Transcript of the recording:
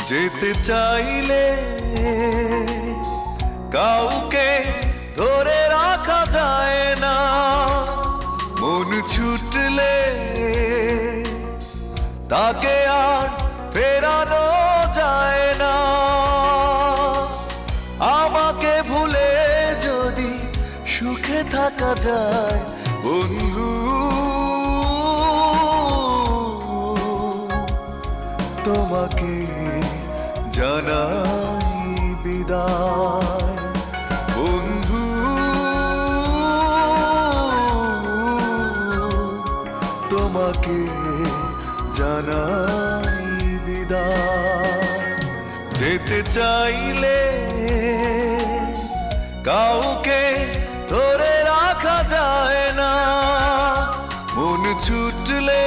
যেতে চাইলে কাউকে ধরে রাখা যায় না, মন ছুটলে তাকে আর ফেরানো যায় না। আমাকে ভুলে যদি সুখে থাকা যায় বন্ধু, তোমাকে জানাই বিদায় বন্ধু, তোমাকে জানাই বিদায়। যেতে চাইলে কাউকে ধরে রাখা যায় না, মন ছুটলে